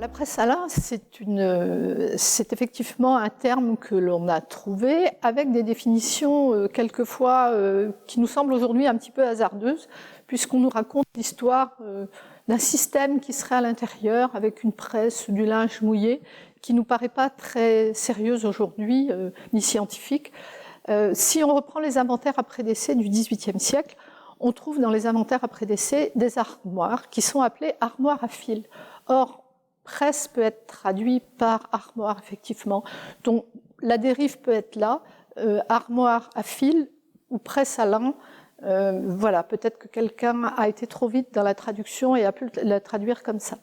La presse à lin, c'est effectivement un terme que l'on a trouvé avec des définitions quelquefois qui nous semblent aujourd'hui un petit peu hasardeuses, puisqu'on nous raconte l'histoire d'un système qui serait à l'intérieur avec une presse, du linge mouillé, qui ne nous paraît pas très sérieuse aujourd'hui, ni scientifique. Si on reprend les inventaires après décès du XVIIIe siècle, on trouve dans les inventaires après décès des armoires qui sont appelées armoires à fil. Or, presse peut être traduit par armoire, effectivement. Donc, la dérive peut être là, armoire à fil ou presse à lin. Voilà, peut-être que quelqu'un a été trop vite dans la traduction et a pu la traduire comme ça.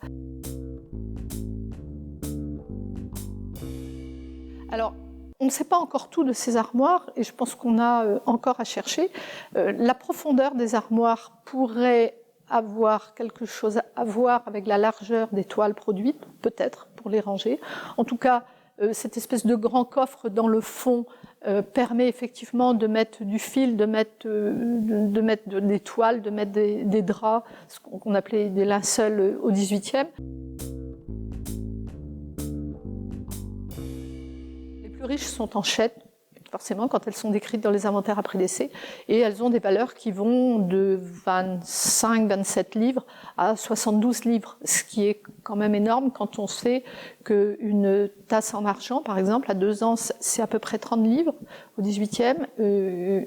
Alors, on ne sait pas encore tout de ces armoires, et je pense qu'on a encore à chercher. La profondeur des armoires pourrait avoir quelque chose à voir avec la largeur des toiles produites, peut-être, pour les ranger. En tout cas, cette espèce de grand coffre dans le fond permet effectivement de mettre du fil, de mettre des toiles, de mettre des draps, ce qu'on appelait des linceuls au XVIIIe. Les plus riches sont en chêne, forcément, quand elles sont décrites dans les inventaires après décès, et elles ont des valeurs qui vont de 25-27 livres à 72 livres, ce qui est quand même énorme quand on sait qu'une tasse en argent, par exemple, à 2 ans, c'est à peu près 30 livres, au 18e,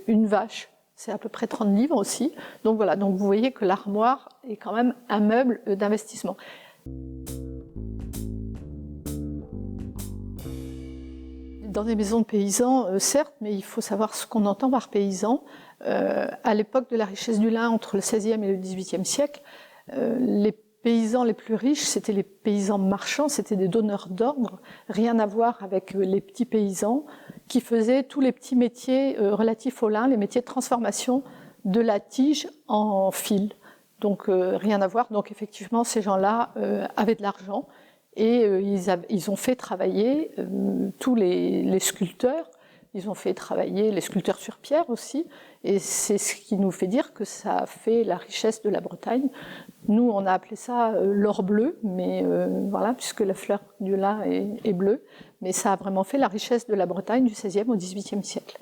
une vache, c'est à peu près 30 livres aussi. Donc voilà, donc vous voyez que l'armoire est quand même un meuble d'investissement. Dans des maisons de paysans, certes, mais il faut savoir ce qu'on entend par paysan. À l'époque de la richesse du lin, entre le XVIe et le XVIIIe siècle, les paysans les plus riches, c'était les paysans marchands, c'était des donneurs d'ordre, rien à voir avec les petits paysans qui faisaient tous les petits métiers relatifs au lin, les métiers de transformation de la tige en fil. Donc rien à voir. Donc effectivement, ces gens-là avaient de l'argent. Et ils ont fait travailler tous les sculpteurs, ils ont fait travailler les sculpteurs sur pierre aussi, et c'est ce qui nous fait dire que ça a fait la richesse de la Bretagne. Nous, on a appelé ça l'or bleu, mais voilà, puisque la fleur du lin est bleue, mais ça a vraiment fait la richesse de la Bretagne du XVIe au XVIIIe siècle.